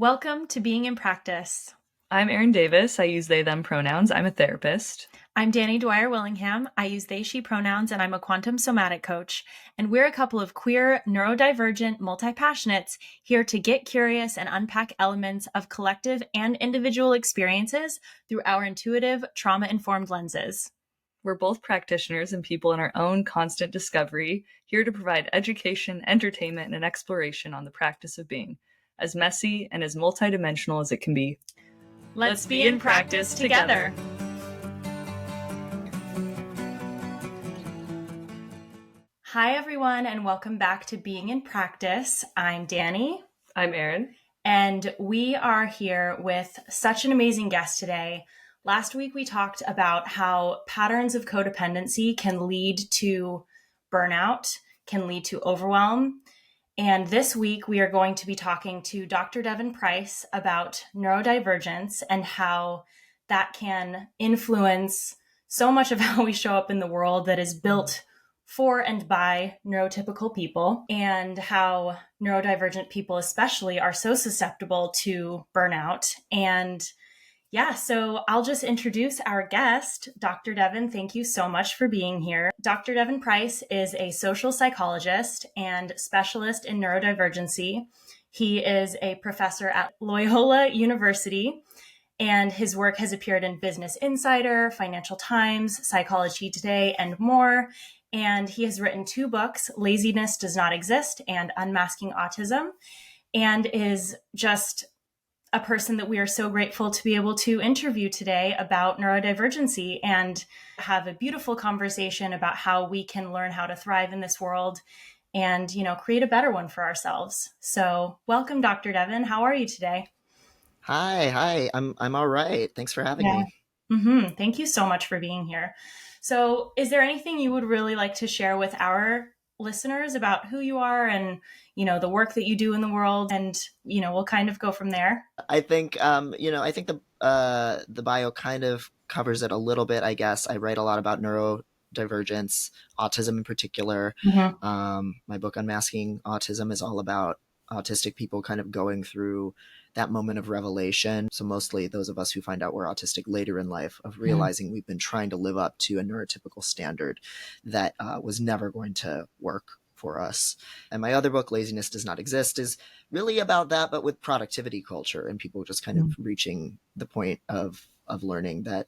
Welcome to Being in Practice. I'm Erin Davis. I use they, them pronouns. I'm a therapist. I'm Dani Dwyer-Willingham. I use they, she pronouns, and I'm a quantum somatic coach. And we're a couple of queer, neurodivergent, multi-passionates here to get curious and unpack elements of collective and individual experiences through our intuitive, trauma-informed lenses. We're both practitioners and people in our own constant discovery, here to provide education, entertainment, and an exploration on the practice of being, as messy and as multidimensional as it can be. Let's be in practice together. Hi, everyone, and welcome back to Being in Practice. I'm Dani. I'm Erin. And we are here with such an amazing guest today. Last week, we talked about how patterns of codependency can lead to burnout, can lead to overwhelm. And this week, we are going to be talking to Dr. Devon Price about neurodivergence and how that can influence so much of how we show up in the world that is built for and by neurotypical people, and how neurodivergent people especially are so susceptible to burnout. And yeah, so I'll just introduce our guest, Dr. Devon. Thank you so much for being here. Dr. Devon Price is a social psychologist and specialist in neurodivergency. He is a professor at Loyola University, and his work has appeared in Business Insider, Financial Times, Psychology Today, and more. And he has written 2 books, Laziness Does Not Exist and Unmasking Autism, and is just a person that we are so grateful to be able to interview today about neurodivergency and have a beautiful conversation about how we can learn how to thrive in this world and, create a better one for ourselves. So welcome, Dr. Devon. How are you today? Hi. I'm all right. Thanks for having me. Mm-hmm. Thank you so much for being here. So is there anything you would really like to share with our listeners about who you are and, the work that you do in the world? And, we'll kind of go from there. I think the bio kind of covers it a little bit, I guess. I write a lot about neurodivergence, autism in particular. Mm-hmm. My book Unmasking Autism is all about autistic people kind of going through that moment of revelation. So mostly those of us who find out we're autistic later in life, of realizing we've been trying to live up to a neurotypical standard that was never going to work for us. And my other book, Laziness Does Not Exist, is really about that, but with productivity culture and people just kind of reaching the point of learning that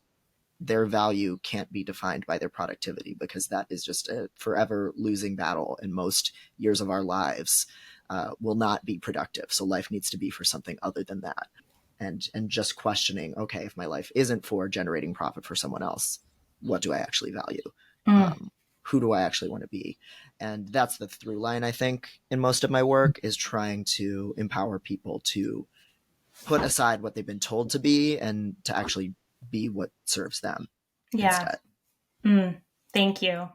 their value can't be defined by their productivity, because that is just a forever losing battle, and most years of our lives will not be productive. So life needs to be for something other than that. And just questioning, okay, if my life isn't for generating profit for someone else, what do I actually value? Who do I actually want to be? And that's the through line, I think, in most of my work, is trying to empower people to put aside what they've been told to be and to actually be what serves them instead. Thank you.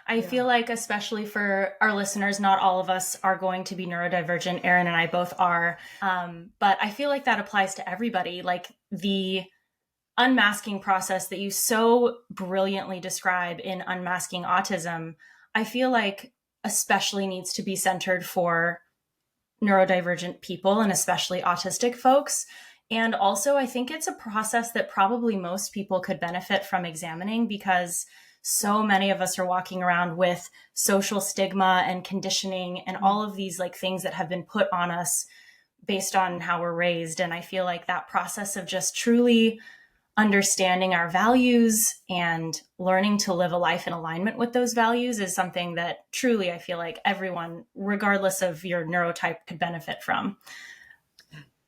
I feel like, especially for our listeners, not all of us are going to be neurodivergent. Erin and I both are. But I feel like that applies to everybody. Like the unmasking process that you so brilliantly describe in Unmasking Autism, I feel like especially needs to be centered for neurodivergent people and especially autistic folks. And also, I think it's a process that probably most people could benefit from examining, because so many of us are walking around with social stigma and conditioning and all of these things that have been put on us based on how we're raised. And I feel like that process of just truly understanding our values and learning to live a life in alignment with those values is something that truly I feel like everyone, regardless of your neurotype, could benefit from.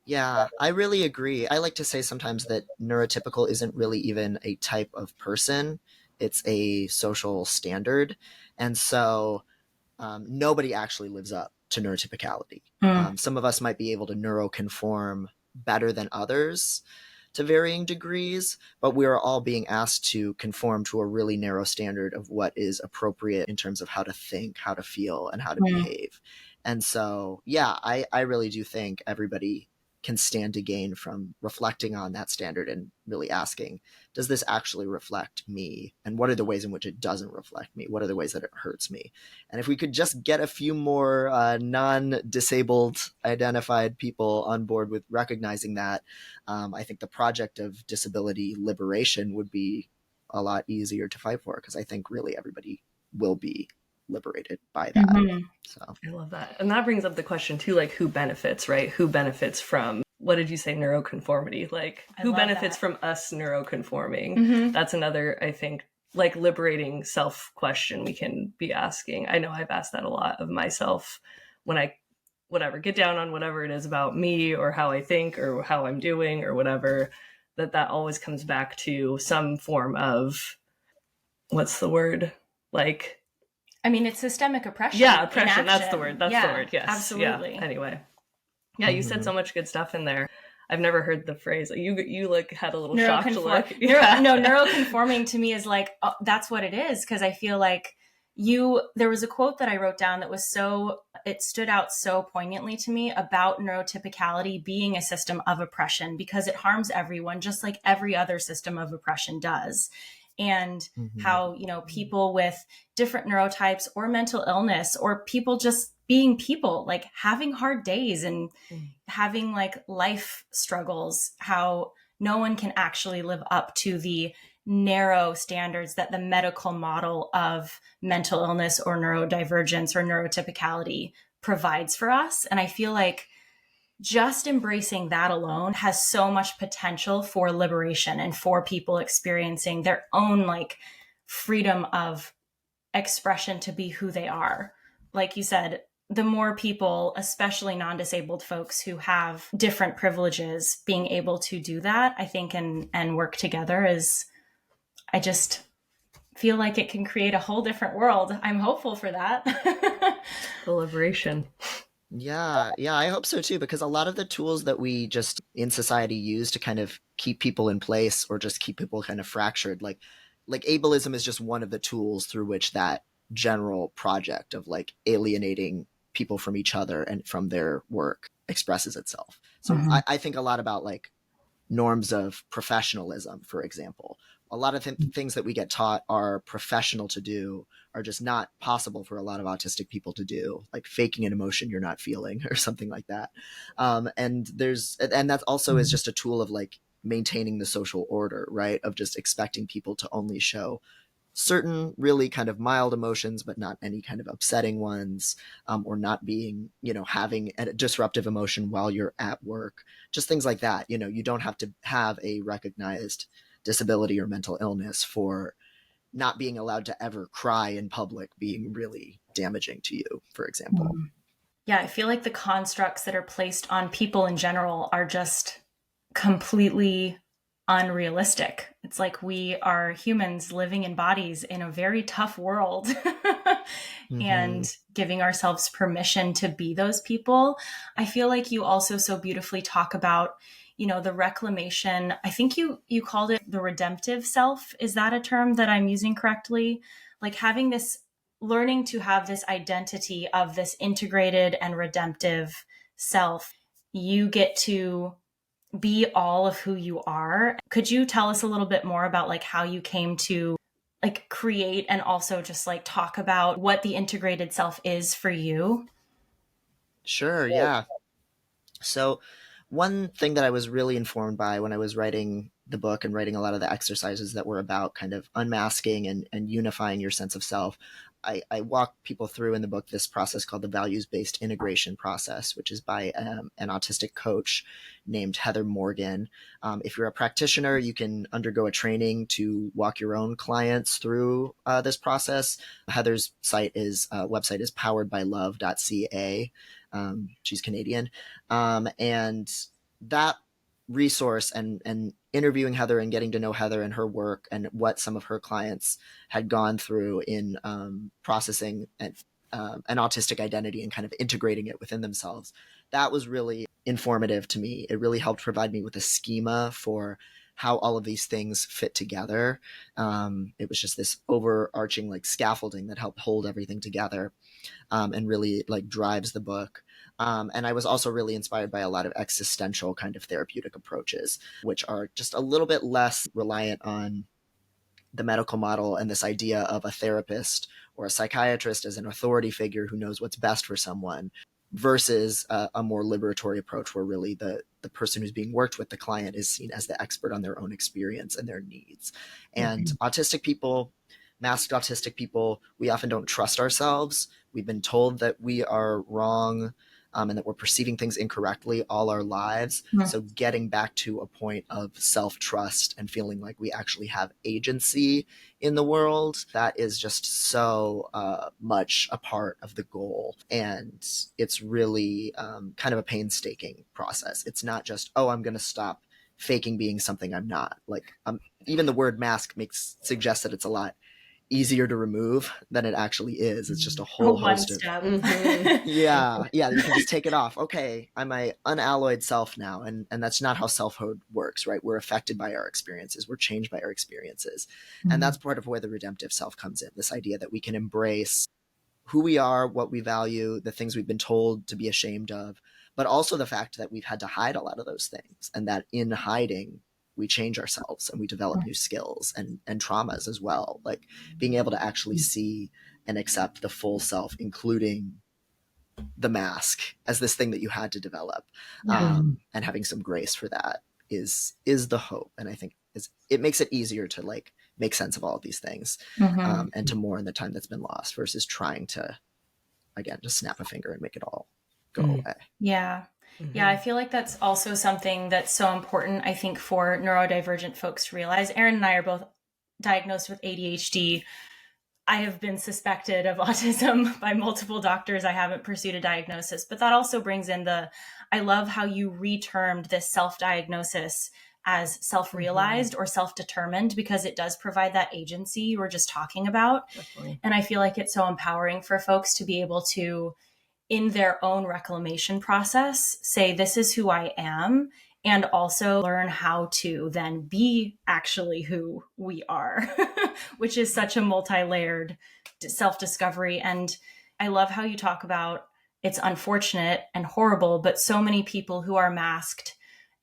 Yeah, I really agree. I like to say sometimes that neurotypical isn't really even a type of person. It's a social standard. And so nobody actually lives up to neurotypicality. Some of us might be able to neuroconform better than others to varying degrees, but we are all being asked to conform to a really narrow standard of what is appropriate in terms of how to think, how to feel, and how to behave. And so, yeah, I really do think everybody can stand to gain from reflecting on that standard and really asking, does this actually reflect me? And what are the ways in which it doesn't reflect me? What are the ways that it hurts me? And if we could just get a few more non-disabled identified people on board with recognizing that, I think the project of disability liberation would be a lot easier to fight for, because I think really everybody will be liberated by that. Mm-hmm. So I love that. And that brings up the question too, like who benefits, right? Who benefits from, what did you say, neuroconformity? Like who benefits from us neuroconforming? Mm-hmm. That's another, I think, like liberating self question we can be asking. I know I've asked that a lot of myself when I get down on whatever it is about me or how I think or how I'm doing or whatever, that always comes back to some form of, what's the word? Like, I mean, it's systemic oppression. Yeah, oppression. That's the word. That's the word. Yes. Absolutely. Yeah. Anyway. Yeah, you said so much good stuff in there. I've never heard the phrase. You like had a little shocked look. Yeah. No, neuroconforming to me is like, that's what it is. Cause I feel like there was a quote that I wrote down that was it stood out so poignantly to me about neurotypicality being a system of oppression, because it harms everyone, just like every other system of oppression does. And how, people with different neurotypes or mental illness, or people just being people, like having hard days and having like life struggles, how no one can actually live up to the narrow standards that the medical model of mental illness or neurodivergence or neurotypicality provides for us. And I feel like just embracing that alone has so much potential for liberation and for people experiencing their own like freedom of expression to be who they are. Like you said, the more people, especially non-disabled folks who have different privileges, being able to do that, I think, and work together I just feel like it can create a whole different world. I'm hopeful for that. The liberation. Yeah, I hope so too, because a lot of the tools that we just in society use to kind of keep people in place or just keep people kind of fractured, like ableism is just one of the tools through which that general project of like alienating people from each other and from their work expresses itself. So I think a lot about like norms of professionalism, for example. A lot of things that we get taught are professional to do are just not possible for a lot of autistic people to do, like faking an emotion you're not feeling or something like that. And that also is just a tool of like maintaining the social order, right? Of just expecting people to only show certain really kind of mild emotions, but not any kind of upsetting ones, or not being, having a disruptive emotion while you're at work, just things like that. You don't have to have a recognized disability or mental illness for not being allowed to ever cry in public being really damaging to you, for example. Yeah, I feel like the constructs that are placed on people in general are just completely unrealistic. It's like we are humans living in bodies in a very tough world and giving ourselves permission to be those people. I feel like you also so beautifully talk about, the reclamation. I think you called it the redemptive self. Is that a term that I'm using correctly? Like learning to have this identity of this integrated and redemptive self. You get to be all of who you are. Could you tell us a little bit more about like how you came to like create and also just like talk about what the integrated self is for you? Sure, yeah. So one thing that I was really informed by when I was writing the book and writing a lot of the exercises that were about kind of unmasking and unifying your sense of self, I walk people through in the book this process called the values-based integration process, which is by an autistic coach named Heather Morgan. If you're a practitioner, you can undergo a training to walk your own clients through this process. Heather's website is poweredbylove.ca. She's Canadian. And that resource and interviewing Heather and getting to know Heather and her work and what some of her clients had gone through in processing an autistic identity and kind of integrating it within themselves, that was really informative to me. It really helped provide me with a schema for how all of these things fit together. It was just this overarching like scaffolding that helped hold everything together, and really like drives the book. And I was also really inspired by a lot of existential kind of therapeutic approaches, which are just a little bit less reliant on the medical model and this idea of a therapist or a psychiatrist as an authority figure who knows what's best for someone, versus a more liberatory approach where really the person who's being worked with, the client, is seen as the expert on their own experience and their needs. And autistic people, masked autistic people, we often don't trust ourselves. We've been told that we are wrong, and that we're perceiving things incorrectly all our lives. So getting back to a point of self-trust and feeling like we actually have agency in the world, that is just so much a part of the goal. And it's really kind of a painstaking process. It's not just, oh, I'm going to stop faking being something I'm not. Like even the word mask suggests that it's a lot easier to remove than it actually is. It's just a whole host of yeah, you can just take it off. Okay, I'm my unalloyed self now, and that's not how selfhood works, right? We're affected by our experiences, we're changed by our experiences, and that's part of where the redemptive self comes in. This idea that we can embrace who we are, what we value, the things we've been told to be ashamed of, but also the fact that we've had to hide a lot of those things, and that in hiding we change ourselves and we develop new skills and traumas as well. Like being able to actually see and accept the full self, including the mask, as this thing that you had to develop, and having some grace for that is the hope. And I think it makes it easier to like make sense of all of these things, and to mourn the time that's been lost versus trying to, again, just snap a finger and make it all go away. Yeah. Yeah, I feel like that's also something that's so important, I think, for neurodivergent folks to realize. Erin and I are both diagnosed with ADHD. I have been suspected of autism by multiple doctors. I haven't pursued a diagnosis, but that also brings in I love how you retermed this self-diagnosis as self-realized or self-determined, because it does provide that agency you were just talking about. Definitely. And I feel like it's so empowering for folks to be able to, in their own reclamation process, say, this is who I am, and also learn how to then be actually who we are, which is such a multi-layered self-discovery. And I love how you talk about it's unfortunate and horrible, but so many people who are masked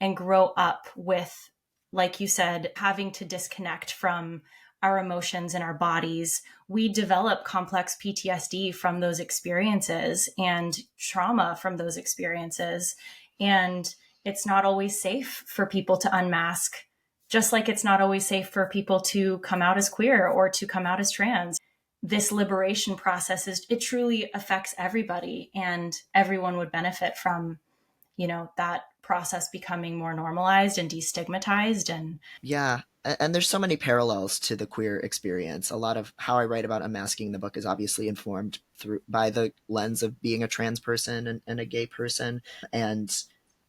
and grow up with, like you said, having to disconnect from our emotions and our bodies, we develop complex PTSD from those experiences and trauma from those experiences. And it's not always safe for people to unmask, just like it's not always safe for people to come out as queer or to come out as trans. This liberation process it truly affects everybody, and everyone would benefit from, that process becoming more normalized and destigmatized. And yeah, and there's so many parallels to the queer experience. A lot of how I write about unmasking the book is obviously informed by the lens of being a trans person and a gay person. And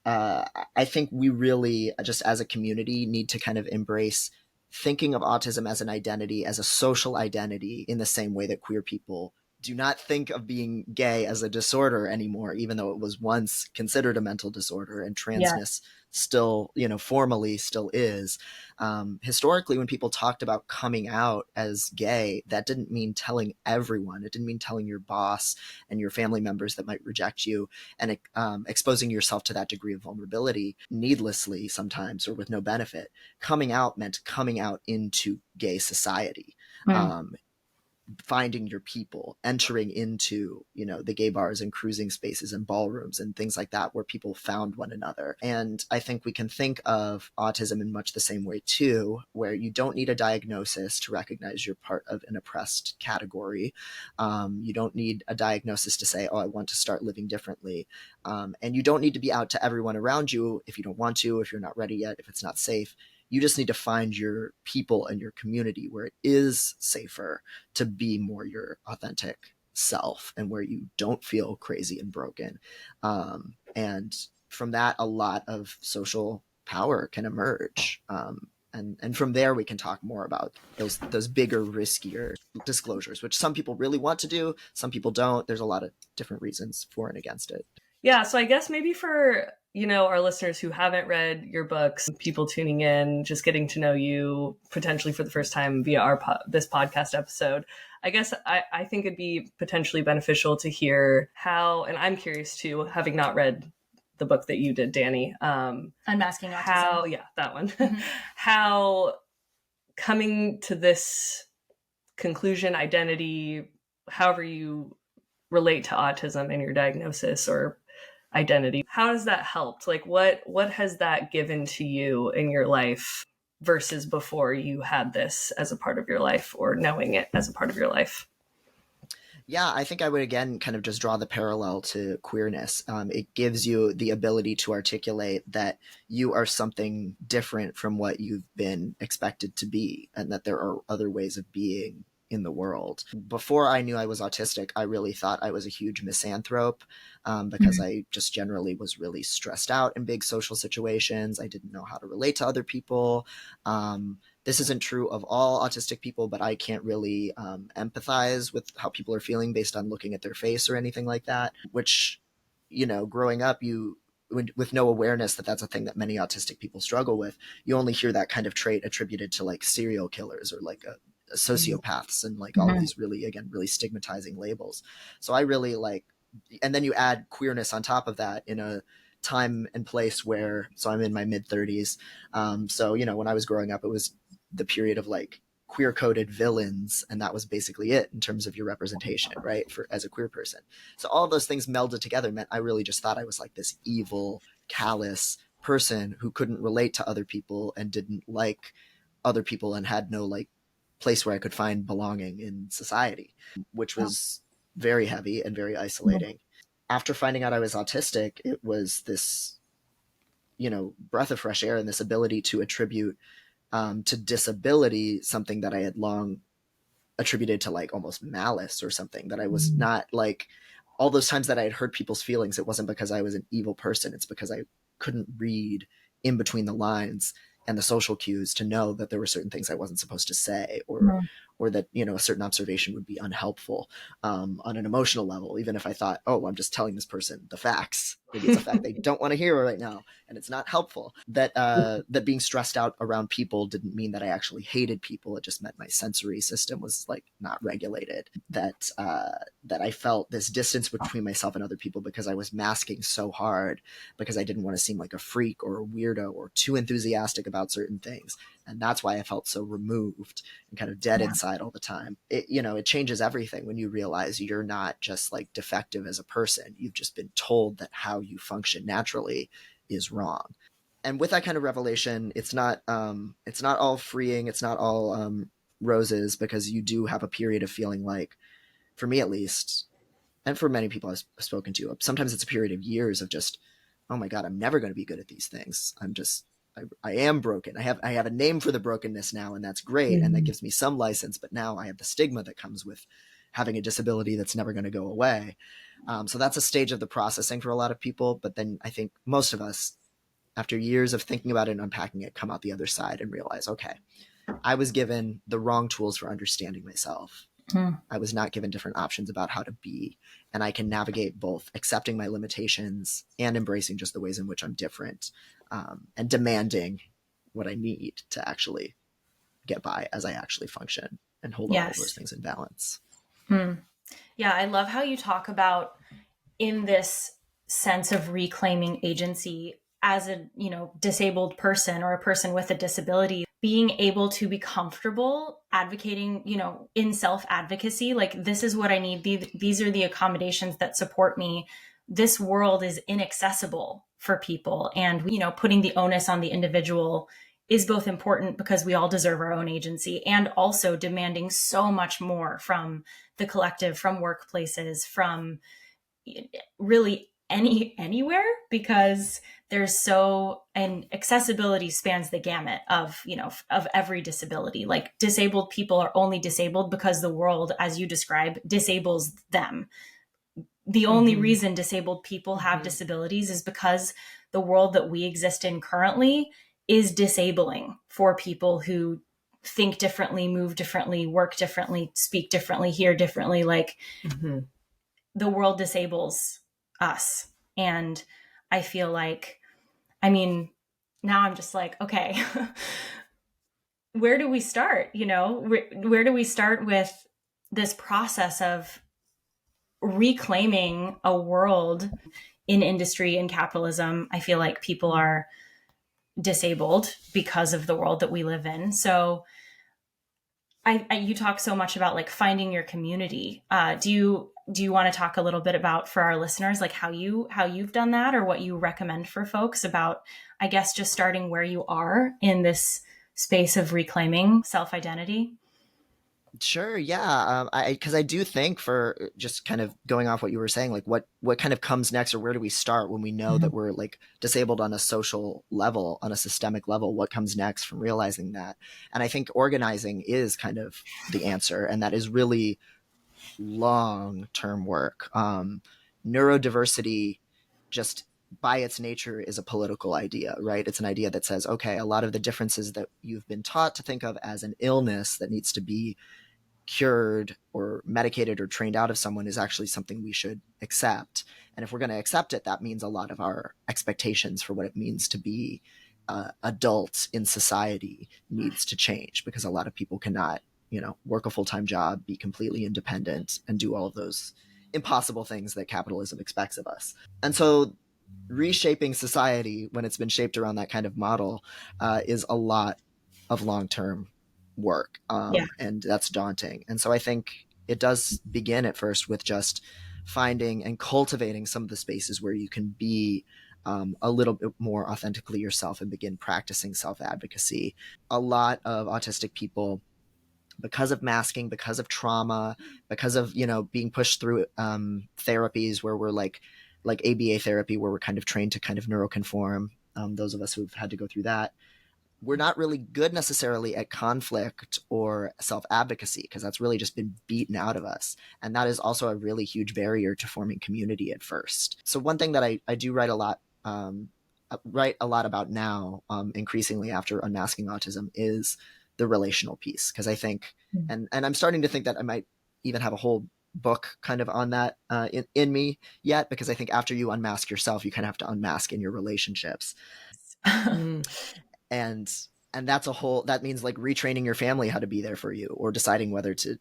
I think we really, just as a community, need to kind of embrace thinking of autism as an identity, as a social identity, in the same way that queer people do not think of being gay as a disorder anymore, even though it was once considered a mental disorder, and transness still, formally still is. Historically, when people talked about coming out as gay, that didn't mean telling everyone. It didn't mean telling your boss and your family members that might reject you, and exposing yourself to that degree of vulnerability needlessly sometimes, or with no benefit. Coming out meant coming out into gay society. Finding your people, entering into, the gay bars and cruising spaces and ballrooms and things like that, where people found one another. And I think we can think of autism in much the same way too, where you don't need a diagnosis to recognize you're part of an oppressed category. You don't need a diagnosis to say, oh, I want to start living differently. And you don't need to be out to everyone around you if you don't want to, if you're not ready yet, if it's not safe. You just need to find your people and your community where it is safer to be more your authentic self, and where you don't feel crazy and broken. And from that, a lot of social power can emerge. And from there, we can talk more about those bigger, riskier disclosures, which some people really want to do, some people don't. There's a lot of different reasons for and against it. Yeah, so I guess maybe for our listeners who haven't read your books, people tuning in, just getting to know you potentially for the first time via this podcast episode, I guess I think it'd be potentially beneficial to hear how, and I'm curious too, having not read the book that you did, Dani. Unmasking Autism. That one. Mm-hmm. How coming to this conclusion, identity, however you relate to autism in your diagnosis or identity, how has that helped? Like what has that given to you in your life versus before you had this as a part of your life or knowing it as a part of your life? Yeah, I think I would again kind of just draw the parallel to queerness. It gives you the ability to articulate that you are something different from what you've been expected to be, and that there are other ways of being in the world. Before I knew I was autistic, I really thought I was a huge misanthrope because I just generally was really stressed out in big social situations. I didn't know how to relate to other people. This isn't true of all autistic people, but I can't really empathize with how people are feeling based on looking at their face or anything like that, which, growing up, with no awareness that that's a thing that many autistic people struggle with, you only hear that kind of trait attributed to like serial killers or like sociopaths and like all of these really stigmatizing labels. So I really and then you add queerness on top of that in a time and place where, so I'm in my mid 30s. So, when I was growing up, it was the period of like queer coded villains. And that was basically it in terms of your representation, right? As a queer person. So all of those things melded together meant I really just thought I was like this evil, callous person who couldn't relate to other people and didn't like other people and had no like place where I could find belonging in society, which was very heavy and very isolating. After finding out I was autistic, it was this, breath of fresh air and this ability to attribute to disability something that I had long attributed to like almost malice or something, that I was not like all those times that I had hurt people's feelings. It wasn't because I was an evil person. It's because I couldn't read in between the lines and the social cues to know that there were certain things I wasn't supposed to say, or that, a certain observation would be unhelpful on an emotional level, even if I thought, oh, I'm just telling this person the facts. Maybe it's a fact they don't want to hear right now, and it's not helpful. That being stressed out around people didn't mean that I actually hated people. It just meant my sensory system was like not regulated. That I felt this distance between myself and other people because I was masking so hard, because I didn't want to seem like a freak or a weirdo or too enthusiastic about certain things. And that's why I felt so removed and kind of dead inside all the time. It changes everything when you realize you're not just like defective as a person. You've just been told that how you function naturally is wrong. And with that kind of revelation, it's not all freeing. It's not all roses, because you do have a period of feeling like, for me at least, and for many people I've spoken to, sometimes it's a period of years of just, oh my God, I'm never going to be good at these things. I am broken. I have a name for the brokenness now, and that's great. And that gives me some license, but now I have the stigma that comes with having a disability that's never going to go away. So that's a stage of the processing for a lot of people. But then I think most of us, after years of thinking about it and unpacking it, come out the other side and realize, okay, I was given the wrong tools for understanding myself. I was not given different options about how to be. And I can navigate both accepting my limitations and embracing just the ways in which I'm different, and demanding what I need to actually get by as I actually function and hold all of those things in balance. Yeah, I love how you talk about, in this sense of reclaiming agency as a, disabled person or a person with a disability, being able to be comfortable advocating, in self-advocacy, like, this is what I need. These are the accommodations that support me. This world is inaccessible for people. And, putting the onus on the individual is both important because we all deserve our own agency, and also demanding so much more from the collective, from workplaces, from really anywhere, because and accessibility spans the gamut of every disability. Like, disabled people are only disabled because the world, as you describe, disables them. The only reason disabled people have disabilities is because the world that we exist in currently is disabling for people who think differently, move differently, work differently, speak differently, hear differently. Like, the world disables us. And I feel like I mean, now I'm just like, okay, where do we start? Where do we start with this process of reclaiming a world in industry and capitalism? I feel like people are disabled because of the world that we live in. So you talk so much about like finding your community. Do you want to talk a little bit about, for our listeners, like how you've done that, or what you recommend for folks about, I guess, just starting where you are in this space of reclaiming self-identity? Sure, yeah. Because I do think, for just kind of going off what you were saying, like what kind of comes next, or where do we start when we know that we're like disabled on a social level, on a systemic level? What comes next from realizing that? And I think organizing is kind of the answer, and that is really long-term work. Neurodiversity, just by its nature, is a political idea, right? It's an idea that says, okay, a lot of the differences that you've been taught to think of as an illness that needs to be cured or medicated or trained out of someone is actually something we should accept. And if we're going to accept it, that means a lot of our expectations for what it means to be adults in society needs to change, because a lot of people cannot, work a full-time job, be completely independent, and do all of those impossible things that capitalism expects of us. And so reshaping society, when it's been shaped around that kind of model, is a lot of long-term work. Yeah. And that's daunting. And so I think it does begin at first with just finding and cultivating some of the spaces where you can be a little bit more authentically yourself and begin practicing self-advocacy. A lot of autistic people, because of masking, because of trauma, because of, being pushed through therapies where we're like ABA therapy, where we're kind of trained to kind of neuroconform, those of us who've had to go through that, we're not really good necessarily at conflict or self-advocacy, because that's really just been beaten out of us. And that is also a really huge barrier to forming community at first. So one thing that I do write a lot about now, increasingly after Unmasking Autism, is the relational piece. Because I think, and I'm starting to think that I might even have a whole book kind of on that in me yet, because I think after you unmask yourself, you kind of have to unmask in your relationships. And that means like retraining your family how to be there for you, or deciding whether to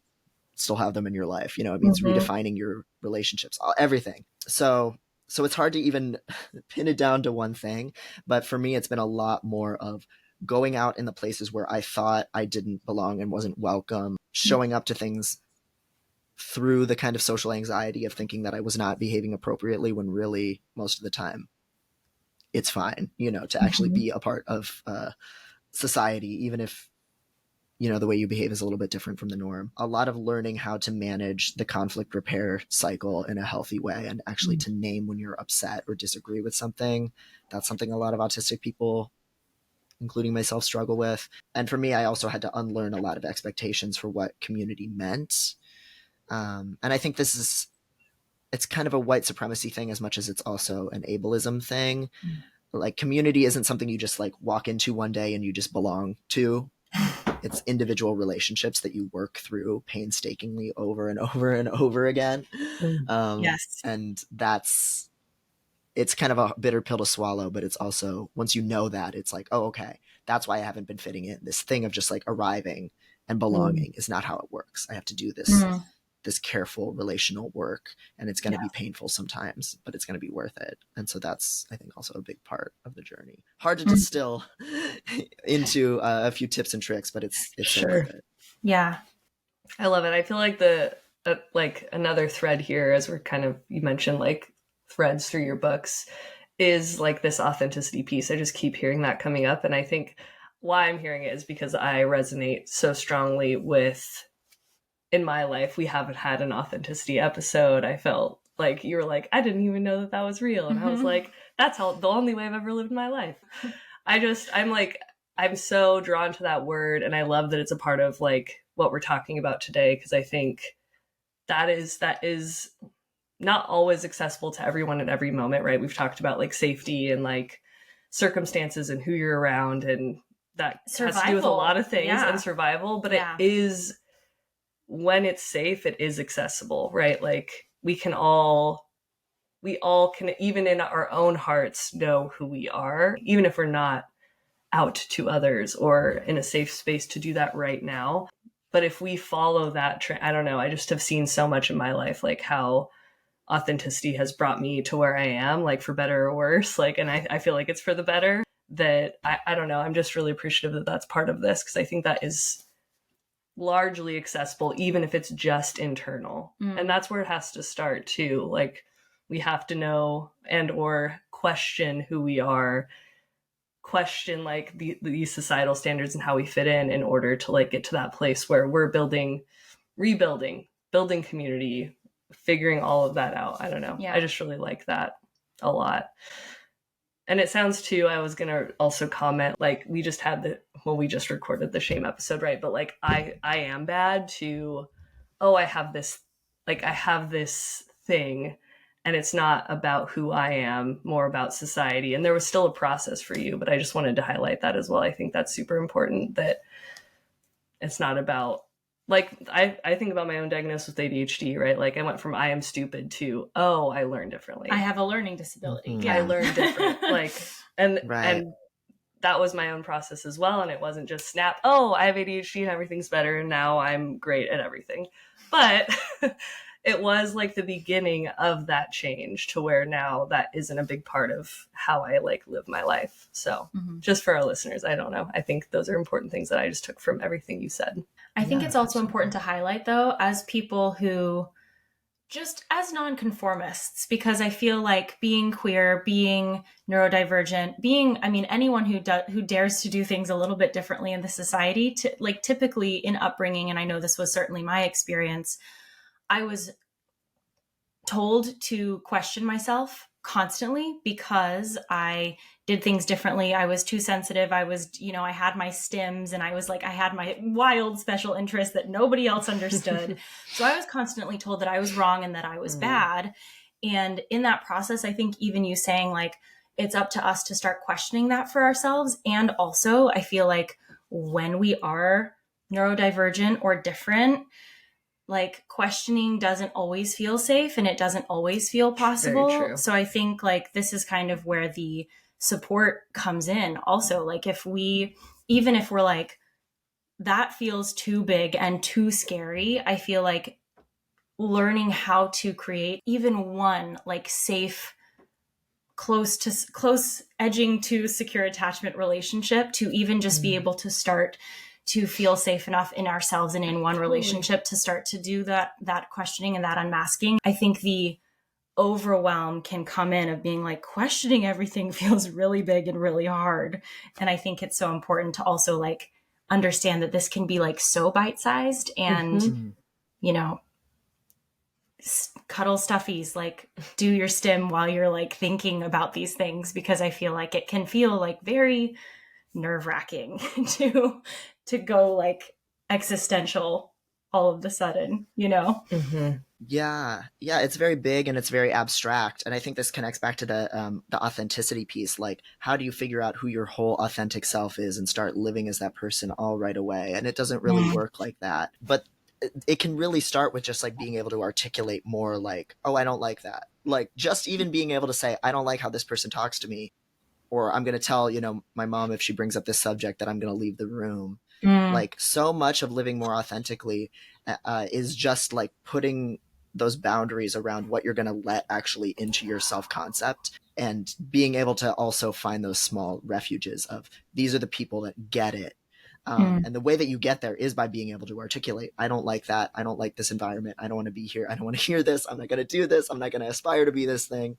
still have them in your life. It means redefining your relationships, everything. So it's hard to even pin it down to one thing. But for me, it's been a lot more of going out in the places where I thought I didn't belong and wasn't welcome, showing up to things through the kind of social anxiety of thinking that I was not behaving appropriately, when really most of the time it's fine, to actually be a part of society, even if, the way you behave is a little bit different from the norm. A lot of learning how to manage the conflict repair cycle in a healthy way, and actually to name when you're upset or disagree with something. That's something a lot of autistic people, including myself, struggle with. And for me, I also had to unlearn a lot of expectations for what community meant. And I think it's kind of a white supremacy thing as much as it's also an ableism thing. Like, community isn't something you just like walk into one day and you just belong to. It's individual relationships that you work through painstakingly over and over and over again. Yes. And it's kind of a bitter pill to swallow, but it's also, once you know that, it's like, oh, okay, that's why I haven't been fitting in. This thing of just like arriving and belonging is not how it works. I have to do this careful relational work, and it's going to be painful sometimes, but it's going to be worth it. And so that's, I think, also a big part of the journey. Hard to distill into a few tips and tricks, but it's so worth it. Yeah. I love it. I feel like like another thread here, as we're kind of, you mentioned like threads through your books, is like this authenticity piece. I just keep hearing that coming up. And I think why I'm hearing it is because I resonate so strongly with, in my life, we haven't had an authenticity episode. I felt like you were like, I didn't even know that was real. And I was like, that's the only way I've ever lived my life. I'm so drawn to that word. And I love that it's a part of like what we're talking about today, because I think that is not always accessible to everyone at every moment, right? We've talked about like safety and like circumstances and who you're around, and that has to do with a lot of things and survival, but it is, when it's safe, it is accessible, right? Like we can all we all can, even in our own hearts, know who we are, even if we're not out to others or in a safe space to do that right now. But if we follow that I don't know, I just have seen so much in my life, like how authenticity has brought me to where I am, like for better or worse, like, and I feel like it's for the better, that I don't know, I'm just really appreciative that that's part of this, because I think that is largely accessible, even if it's just internal. And that's where it has to start too. Like, we have to know and or question who we are, question like these societal standards and how we fit in order to like get to that place where we're rebuilding, building community, figuring all of that out. I don't know. Yeah. I just really like that a lot. And it sounds too, I was going to also comment, like, we just recorded the shame episode, right? But like, I am bad to, I have this thing, and it's not about who I am, more about society. And there was still a process for you, but I just wanted to highlight that as well. I think that's super important, that it's not about, like, I think about my own diagnosis with ADHD, right? Like, I went from I am stupid to, I learn differently. I have a learning disability. Mm-hmm. Yeah. I learn different. Like, and right. and that was my own process as well. And it wasn't just snap, I have ADHD and everything's better, and now I'm great at everything. But it was like the beginning of that change to where now that isn't a big part of how I like live my life. So just for our listeners, I don't know. I think those are important things that I just took from everything you said. I think it's also important to highlight, though, as people who, just as nonconformists, because I feel like being queer, being neurodivergent, anyone who dares to do things a little bit differently in the society, to like typically in upbringing, and I know this was certainly my experience, I was told to question myself constantly because I did things differently. I was too sensitive. I was, I had my stims, and I had my wild special interests that nobody else understood. So I was constantly told that I was wrong and that I was bad. And in that process, I think even you saying like, it's up to us to start questioning that for ourselves. And also I feel like when we are neurodivergent or different, like, questioning doesn't always feel safe and it doesn't always feel possible. Very true. So I think like this is kind of where the support comes in also. Like, even if we're like, that feels too big and too scary, I feel like learning how to create even one like safe, close edging to secure attachment relationship, to even just be able to start to feel safe enough in ourselves and in one relationship to start to do that questioning and that unmasking. I think the overwhelm can come in of being like, questioning everything feels really big and really hard. And I think it's so important to also like understand that this can be like so bite-sized and, cuddle stuffies, like do your stim while you're like thinking about these things, because I feel like it can feel like very nerve-wracking to go like existential all of a sudden, Yeah, it's very big and it's very abstract, and I think this connects back to the authenticity piece. Like, how do you figure out who your whole authentic self is and start living as that person all right away? And it doesn't really work like that, but it can really start with just like being able to articulate more, like, I don't like that. Like, just even being able to say, I don't like how this person talks to me, or I'm going to tell, my mom, if she brings up this subject, that I'm going to leave the room. Like, so much of living more authentically is just like putting those boundaries around what you're going to let actually into your self-concept, and being able to also find those small refuges of, these are the people that get it. And the way that you get there is by being able to articulate, I don't like that. I don't like this environment. I don't want to be here. I don't want to hear this. I'm not going to do this. I'm not going to aspire to be this thing.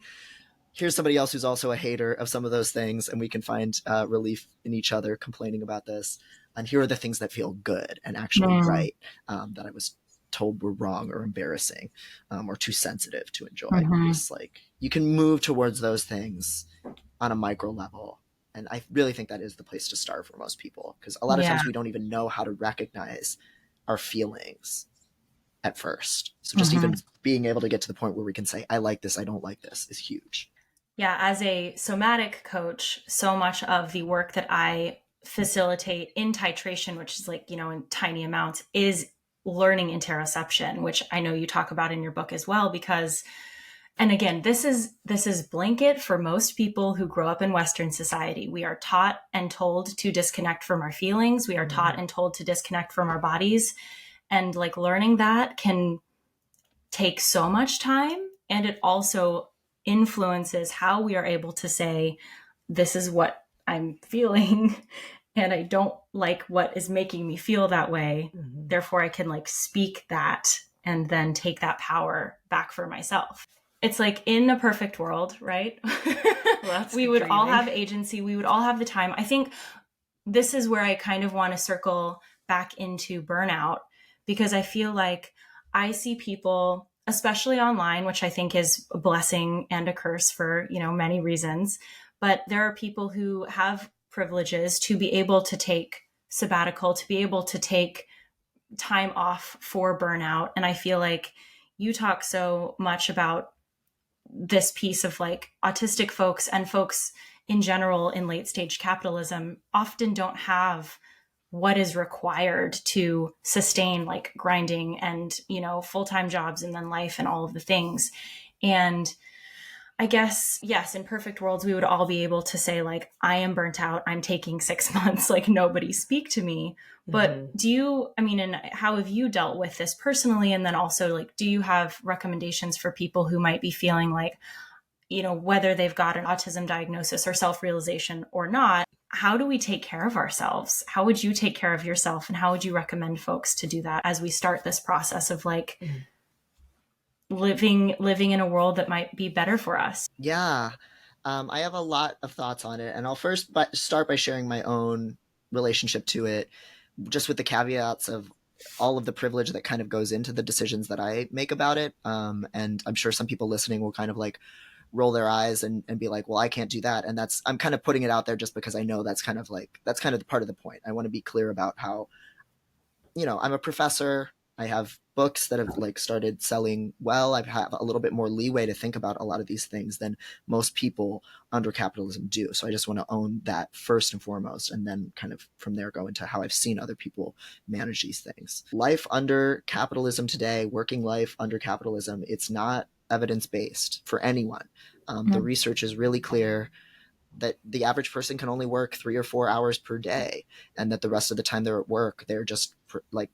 Here's somebody else who's also a hater of some of those things, and we can find relief in each other complaining about this. And here are the things that feel good and actually right, that I was told were wrong or embarrassing, or too sensitive to enjoy. Just like, you can move towards those things on a micro level. And I really think that is the place to start for most people, because a lot of times we don't even know how to recognize our feelings at first. So just even being able to get to the point where we can say, I like this, I don't like this, is huge. Yeah, as a somatic coach, so much of the work that I facilitate in titration, which is like, in tiny amounts, is learning interoception, which I know you talk about in your book as well, because And again, this is blanket for most people who grow up in Western society. We are taught and told to disconnect from our feelings. We are taught and told to disconnect from our bodies. And like learning that can take so much time. And it also influences how we are able to say, this is what I'm feeling. And I don't like what is making me feel that way. Therefore, I can like speak that and then take that power back for myself. It's like in a perfect world, right? We would all have agency. We would all have the time. I think this is where I kind of want to circle back into burnout, because I feel like I see people, especially online, which I think is a blessing and a curse for, many reasons. But there are people who have privileges to be able to take sabbatical, to be able to take time off for burnout. And I feel like you talk so much about this piece of like autistic folks and folks in general in late stage capitalism often don't have what is required to sustain like grinding and, full-time jobs and then life and all of the things. And I guess, yes, in perfect worlds, we would all be able to say like, I am burnt out. I'm taking 6 months, like nobody speak to me. But and how have you dealt with this personally? And then also like, do you have recommendations for people who might be feeling like, whether they've got an autism diagnosis or self-realization or not, how do we take care of ourselves? How would you take care of yourself? And how would you recommend folks to do that as we start this process of like living in a world that might be better for us? Yeah. I have a lot of thoughts on it, and I'll first start by sharing my own relationship to it, just with the caveats of all of the privilege that kind of goes into the decisions that I make about it. And I'm sure some people listening will kind of like roll their eyes and be like, well, I can't do that. And I'm kind of putting it out there just because I know that's kind of the part of the point. I want to be clear about how, I'm a professor. I have books that have like started selling well. I have a little bit more leeway to think about a lot of these things than most people under capitalism do. So I just want to own that first and foremost, and then kind of from there go into how I've seen other people manage these things. Life under capitalism today, working life under capitalism, it's not evidence-based for anyone. The research is really clear that the average person can only work 3 or 4 hours per day, and that the rest of the time they're at work, they're just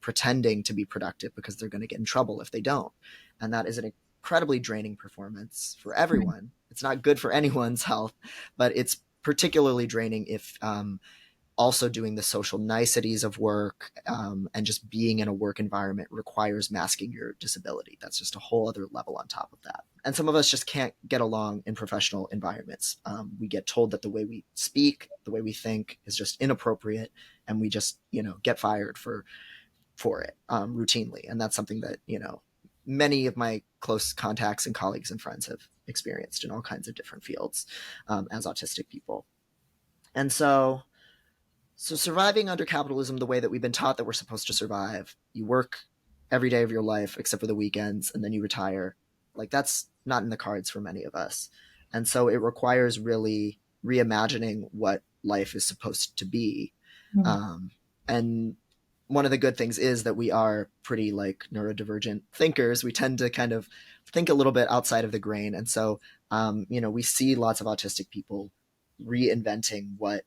pretending to be productive because they're going to get in trouble if they don't. And that is an incredibly draining performance for everyone. It's not good for anyone's health, but it's particularly draining if also doing the social niceties of work and just being in a work environment requires masking your disability. That's just a whole other level on top of that. And some of us just can't get along in professional environments. We get told that the way we speak, the way we think is just inappropriate, and we just, get fired for it routinely. And that's something that, many of my close contacts and colleagues and friends have experienced in all kinds of different fields as autistic people. And so surviving under capitalism the way that we've been taught that we're supposed to survive, you work every day of your life except for the weekends, and then you retire. Like, that's not in the cards for many of us. And so it requires really reimagining what life is supposed to be. And one of the good things is that we are pretty like neurodivergent thinkers. We tend to kind of think a little bit outside of the grain. And so, we see lots of autistic people reinventing what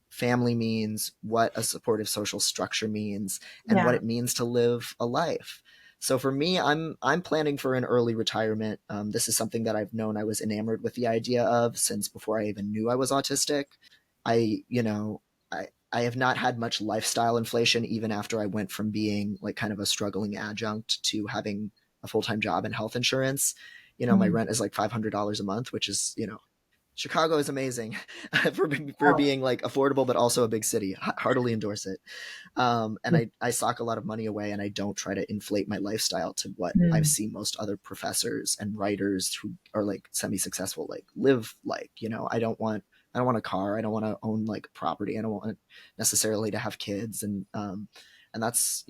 family means, what a supportive social structure means, and what it means to live a life. So for me, I'm planning for an early retirement. This is something that I've known I was enamored with the idea of since before I even knew I was autistic. I have not had much lifestyle inflation even after I went from being like kind of a struggling adjunct to having a full-time job and health insurance. My rent is like $500 a month, which is, Chicago is amazing for being like affordable, but also a big city. Heartily endorse it. And I sock a lot of money away, and I don't try to inflate my lifestyle to what I've seen most other professors and writers who are like semi-successful, like live like, I don't want a car. I don't want to own like property. I don't want necessarily to have kids. And that's,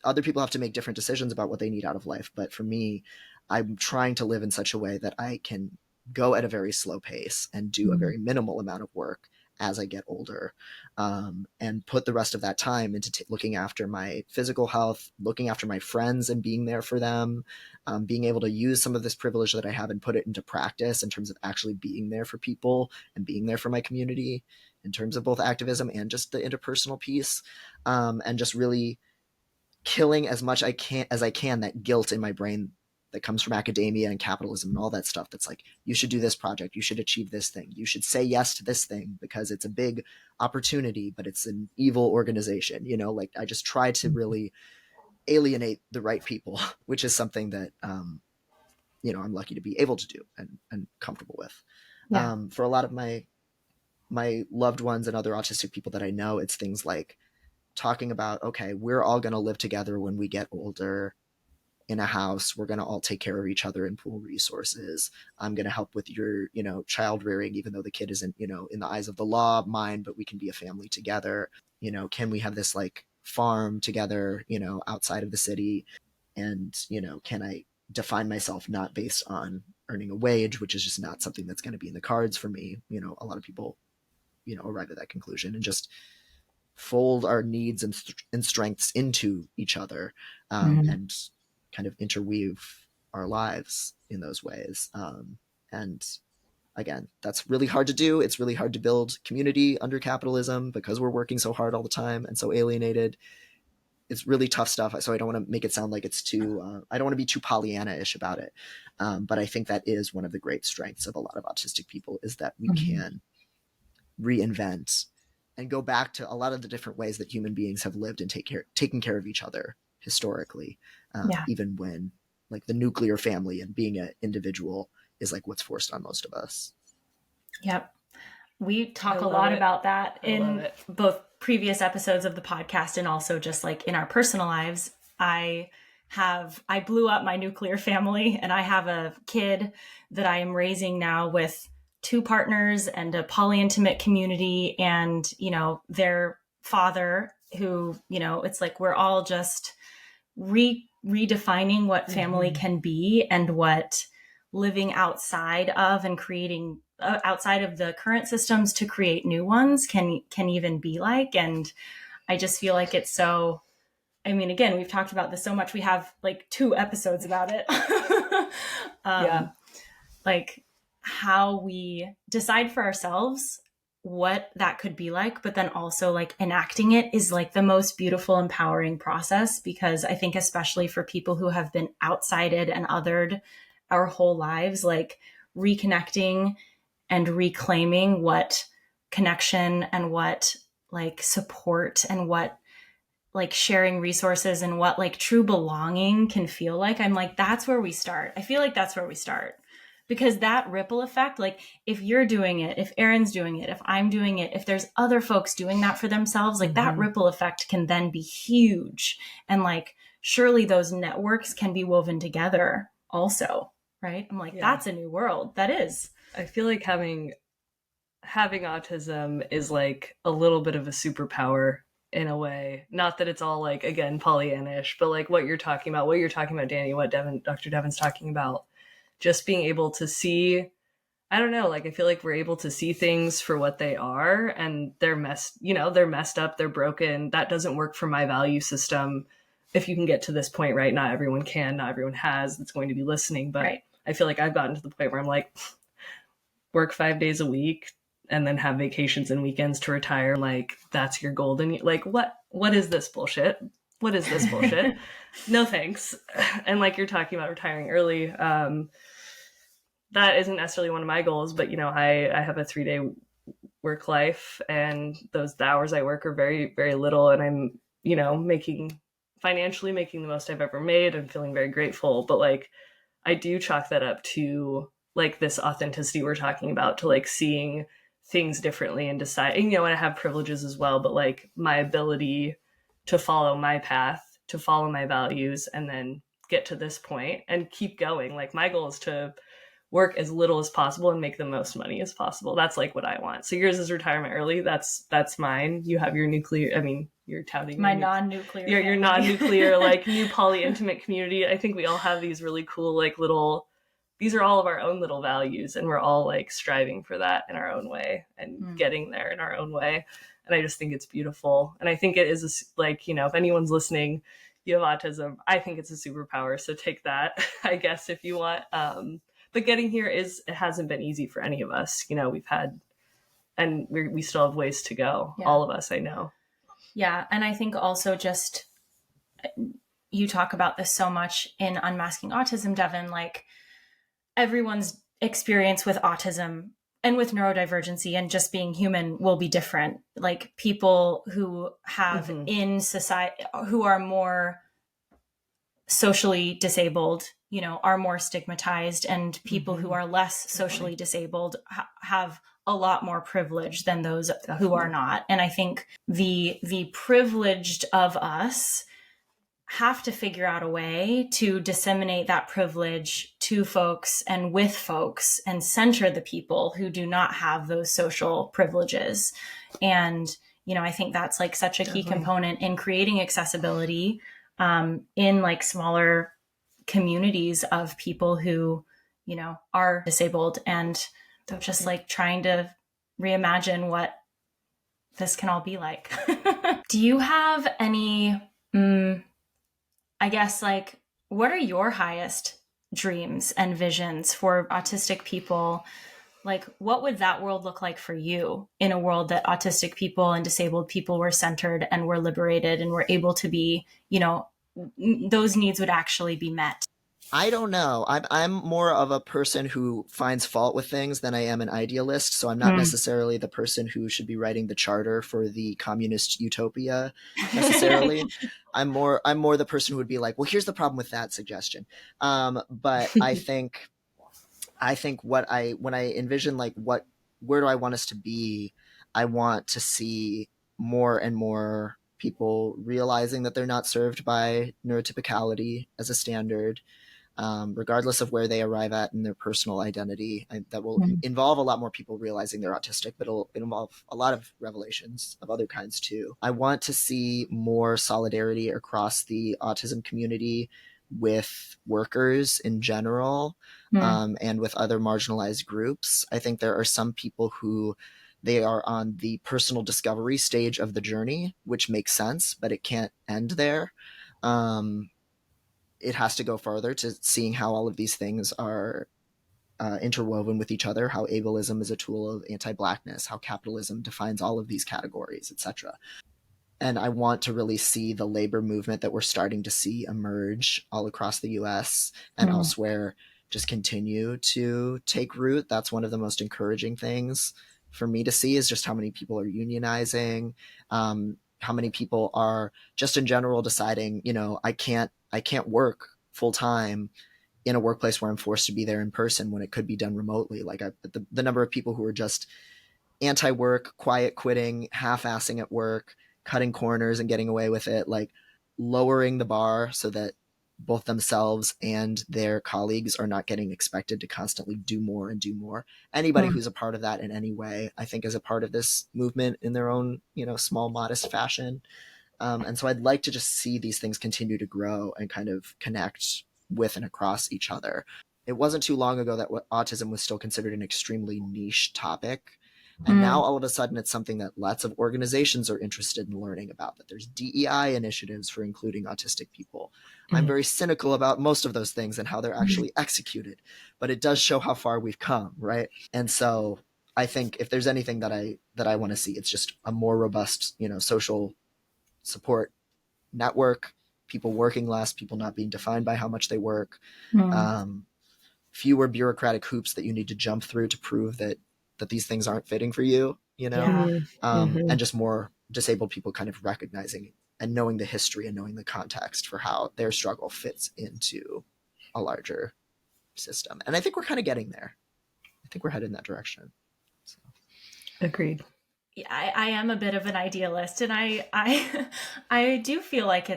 other people have to make different decisions about what they need out of life. But for me, I'm trying to live in such a way that I can go at a very slow pace and do a very minimal amount of work as I get older, and put the rest of that time into looking after my physical health, looking after my friends and being there for them, being able to use some of this privilege that I have and put it into practice in terms of actually being there for people and being there for my community in terms of both activism and just the interpersonal piece, and just really killing as much as I can that guilt in my brain that comes from academia and capitalism and all that stuff that's like, you should do this project, you should achieve this thing, you should say yes to this thing because it's a big opportunity, but it's an evil organization. Like I just try to really alienate the right people, which is something that I'm lucky to be able to do and comfortable with. Yeah. For a lot of my loved ones and other autistic people that I know, it's things like talking about, okay, we're all going to live together when we get older in a house. We're going to all take care of each other and pool resources. I'm going to help with your, child rearing, even though the kid isn't, in the eyes of the law, mine, but we can be a family together. Can we have this like farm together, outside of the city? And, can I define myself not based on earning a wage, which is just not something that's going to be in the cards for me. A lot of people, arrive at that conclusion, and just fold our needs and strengths into each other, and kind of interweave our lives in those ways. And again, that's really hard to do. It's really hard to build community under capitalism because we're working so hard all the time and so alienated. It's really tough stuff. So I don't want to make it sound like it's too, I don't want to be too Pollyanna-ish about it. But I think that is one of the great strengths of a lot of autistic people, is that we can reinvent and go back to a lot of the different ways that human beings have lived and taken care of each other historically, even when like the nuclear family and being an individual is like what's forced on most of us. Yep. We talk a lot about that in both previous episodes of the podcast and also just like in our personal lives. I blew up my nuclear family, and I have a kid that I am raising now with 2 partners and a polyintimate community, and, their father who, it's like we're all just redefining what family can be and what living outside of and creating outside of the current systems to create new ones can even be like. And I just feel like it's so, again, we've talked about this so much. We have like 2 episodes about it. Like how we decide for ourselves what that could be like, but then also like enacting it is like the most beautiful, empowering process, because I think especially for people who have been outsided and othered our whole lives, like reconnecting and reclaiming what connection and what like support and what like sharing resources and what like true belonging can feel like. I'm like, that's where we start. I feel like that's where we start. Because that ripple effect, like if you're doing it, if Erin's doing it, if I'm doing it, if there's other folks doing that for themselves, like that ripple effect can then be huge. And like, surely those networks can be woven together also, right? I'm like, that's a new world. That is. I feel like having autism is like a little bit of a superpower in a way. Not that it's all like, again, Pollyannish, but like what you're talking about, Dani, what Dr. Devon's talking about. Just being able to see, I don't know, like I feel like we're able to see things for what they are, and they're messed up, they're broken. That doesn't work for my value system. If you can get to this point, right? Not everyone can, not everyone has that's going to be listening. But I feel like I've gotten to the point where I'm like, work 5 days a week and then have vacations and weekends to retire. Like that's your golden, like what is this bullshit? What is this bullshit? No thanks. And like you're talking about retiring early, that isn't necessarily one of my goals, but I have a 3-day work life, and the hours I work are very, very little, and I'm, financially making the most I've ever made. I'm feeling very grateful, but like I do chalk that up to like this authenticity we're talking about, to like seeing things differently and deciding, and I have privileges as well, but like my ability to follow my path, to follow my values, and then get to this point and keep going. Like my goal is to work as little as possible and make the most money as possible. That's like what I want. So yours is retirement early. That's mine. You have your nuclear, you're touting my non-nuclear. Your non-nuclear, like new poly intimate community. I think we all have these really cool, like little these are all of our own little values, and we're all like striving for that in our own way and getting there in our own way. And I just think it's beautiful. And I think it is like, you know, if anyone's listening, you have autism, I think it's a superpower. So take that, I guess, if you want. But getting here it hasn't been easy for any of us. You know, we've had, and we still have ways to go. Yeah. All of us, I know. Yeah. And I think also just, you talk about this so much in Unmasking Autism, Devon, like everyone's experience with autism and with neurodivergency and just being human will be different. Like people who have in society, who are more socially disabled, you know, are more stigmatized, and people who are less socially disabled have a lot more privilege than those who are not. And I think the privileged of us have to figure out a way to disseminate that privilege to folks and with folks and center the people who do not have those social privileges. And, you know, I think that's like such a key component in creating accessibility in like smaller communities of people who, you know, are disabled, and just like trying to reimagine what this can all be like. Do you have any, I guess, like, what are your highest dreams and visions for autistic people? Like, what would that world look like for you in a world that autistic people and disabled people were centered and were liberated and were able to be, you know, those needs would actually be met? I don't know. I'm more of a person who finds fault with things than I am an idealist. So I'm not necessarily the person who should be writing the charter for the communist utopia necessarily. I'm more the person who would be like, well, here's the problem with that suggestion. But I think when I envision like where do I want us to be, I want to see more and more people realizing that they're not served by neurotypicality as a standard. Regardless of where they arrive at in their personal identity. That will involve a lot more people realizing they're autistic, but it'll involve a lot of revelations of other kinds too. I want to see more solidarity across the autism community with workers in general, and with other marginalized groups. I think there are some people who they are on the personal discovery stage of the journey, which makes sense, but it can't end there. It has to go further to seeing how all of these things are interwoven with each other, how ableism is a tool of anti-Blackness, how capitalism defines all of these categories, etc. And I want to really see the labor movement that we're starting to see emerge all across the US and elsewhere just continue to take root. That's one of the most encouraging things for me to see, is just how many people are unionizing, how many people are just in general deciding, you know, I can't work full time in a workplace where I'm forced to be there in person when it could be done remotely. Like the number of people who are just anti-work, quiet quitting, half-assing at work, cutting corners and getting away with it, like lowering the bar so that both themselves and their colleagues are not getting expected to constantly do more and do more. Anybody who's a part of that in any way, I think, is a part of this movement in their own, you know, small, modest fashion. And so I'd like to just see these things continue to grow and kind of connect with and across each other. It wasn't too long ago that autism was still considered an extremely niche topic. And now all of a sudden it's something that lots of organizations are interested in learning about, that there's DEI initiatives for including autistic people. I'm very cynical about most of those things and how they're actually executed, but it does show how far we've come, right? And so I think if there's anything that I want to see, it's just a more robust, you know, social support network, people working less, people not being defined by how much they work, fewer bureaucratic hoops that you need to jump through to prove that these things aren't fitting for you, you know, and just more disabled people kind of recognizing and knowing the history and knowing the context for how their struggle fits into a larger system. And I think we're kind of getting there. I think we're headed in that direction. So. Agreed. Yeah, I am a bit of an idealist, and I do feel like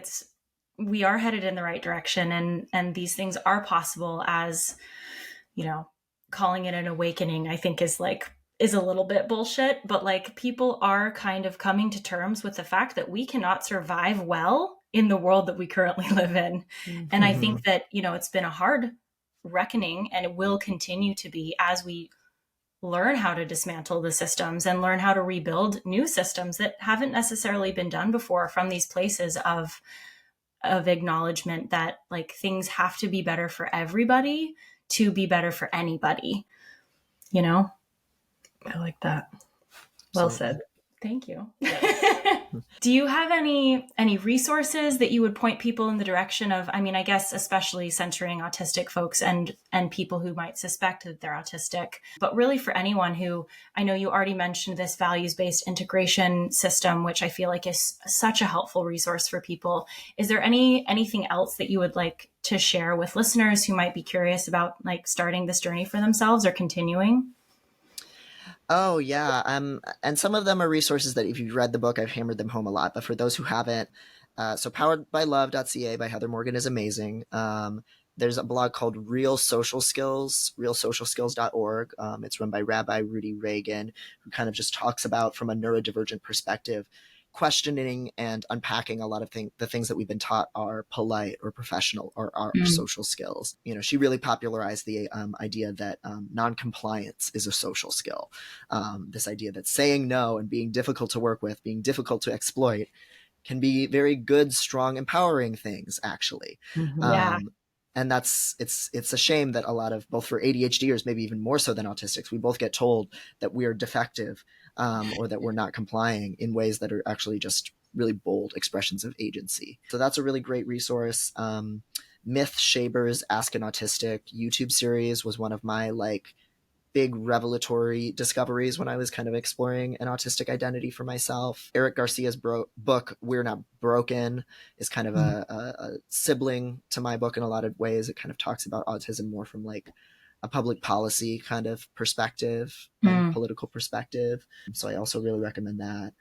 we are headed in the right direction, and these things are possible. As you know, calling it an awakening, I think is a little bit bullshit, but like people are kind of coming to terms with the fact that we cannot survive well in the world that we currently live in. And I think that, you know, it's been a hard reckoning, and it will continue to be as we learn how to dismantle the systems and learn how to rebuild new systems that haven't necessarily been done before, from these places of acknowledgement that like things have to be better for everybody to be better for anybody, you know? I like that. Well Absolutely. said. Thank you. Do you have any resources that you would point people in the direction of? I mean, I guess especially centering autistic folks and people who might suspect that they're autistic, but really for anyone who, I know you already mentioned this values-based integration system, which I feel like is such a helpful resource for people. Is there anything else that you would like to share with listeners who might be curious about like starting this journey for themselves or continuing? Oh yeah, and some of them are resources that if you've read the book, I've hammered them home a lot. But for those who haven't, so poweredbylove.ca by Heather Morgan is amazing. There's a blog called Real Social Skills, realsocialskills.org. It's run by Rabbi Rudy Reagan, who kind of just talks about, from a neurodivergent perspective, questioning and unpacking a lot of the things that we've been taught are polite or professional or are social skills. You know, she really popularized the idea that non-compliance is a social skill. This idea that saying no and being difficult to work with, being difficult to exploit, can be very good, strong, empowering things, actually. Yeah. And it's a shame that a lot of, both for ADHDers, maybe even more so than autistics, we both get told that we are defective, or that we're not complying in ways that are actually just really bold expressions of agency. So that's a really great resource. Myth Shaber's Ask an Autistic YouTube series was one of my like big revelatory discoveries when I was kind of exploring an autistic identity for myself. Eric Garcia's book, We're Not Broken, is kind of a sibling to my book in a lot of ways. It kind of talks about autism more from like a public policy kind of perspective and political perspective. So I also really recommend that.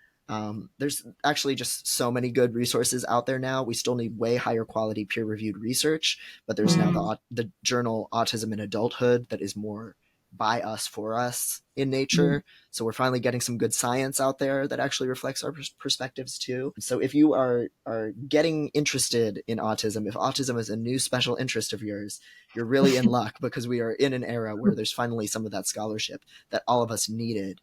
There's actually just so many good resources out there now. We still need way higher quality peer-reviewed research, but there's now the journal Autism in Adulthood that is more by us, for us in nature. So we're finally getting some good science out there that actually reflects our perspectives too. So if you are getting interested in autism, if autism is a new special interest of yours, you're really in luck, because we are in an era where there's finally some of that scholarship that all of us needed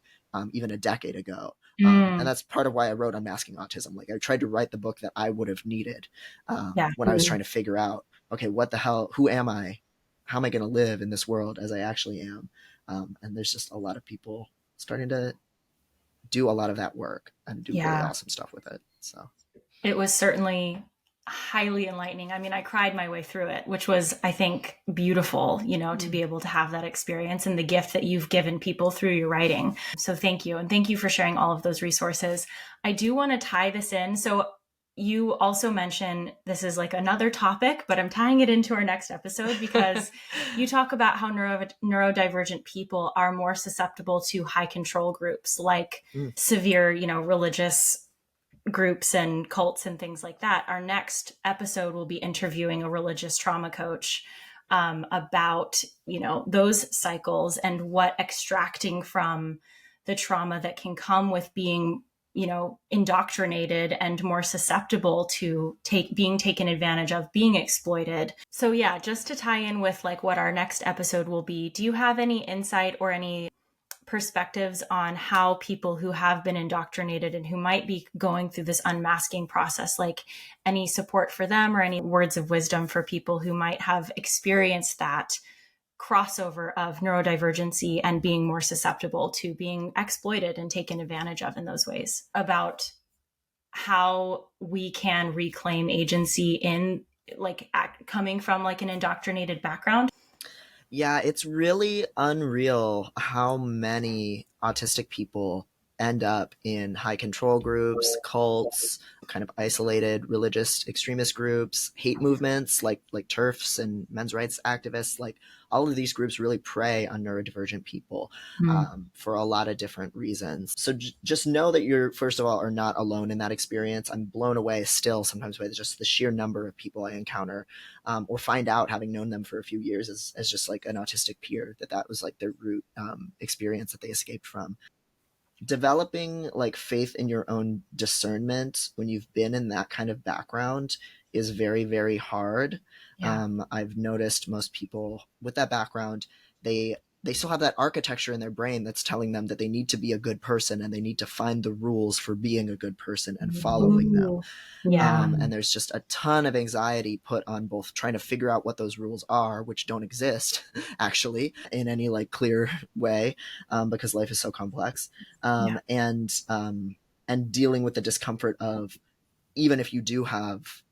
even a decade ago. And that's part of why I wrote Unmasking Autism. Like, I tried to write the book that I would have needed when I was trying to figure out, okay, what the hell, who am I? How am I going to live in this world as I actually am? And there's just a lot of people starting to do a lot of that work and do really awesome stuff with it. So it was certainly highly enlightening. I mean, I cried my way through it, which was, I think, beautiful, you know, to be able to have that experience and the gift that you've given people through your writing. So thank you. And thank you for sharing all of those resources. I do want to tie this in. So you also mentioned, this is like another topic, but I'm tying it into our next episode, because you talk about how neurodivergent people are more susceptible to high control groups, like severe, you know, religious groups and cults and things like that. Our next episode will be interviewing a religious trauma coach about, you know, those cycles and what extracting from the trauma that can come with being, you know, indoctrinated and more susceptible to being taken advantage of, being exploited. So yeah, just to tie in with like what our next episode will be, do you have any insight or any perspectives on how people who have been indoctrinated and who might be going through this unmasking process, like any support for them or any words of wisdom for people who might have experienced that crossover of neurodivergency and being more susceptible to being exploited and taken advantage of in those ways, about how we can reclaim agency in like coming from like an indoctrinated background? Yeah, it's really unreal how many autistic people end up in high control groups, cults, kind of isolated religious extremist groups, hate movements like TERFs and men's rights activists. Like, all of these groups really prey on neurodivergent people for a lot of different reasons. So just know that you're, first of all, are not alone in that experience. I'm blown away still sometimes by just the sheer number of people I encounter or find out, having known them for a few years, as just like an autistic peer, that was like their root experience that they escaped from. Developing like faith in your own discernment when you've been in that kind of background is very, very hard. Yeah. I've noticed most people with that background, they still have that architecture in their brain that's telling them that they need to be a good person and they need to find the rules for being a good person and following them. Ooh. Yeah. And there's just a ton of anxiety put on both trying to figure out what those rules are, which don't exist actually in any like clear way, because life is so complex, and dealing with the discomfort of, even if you do have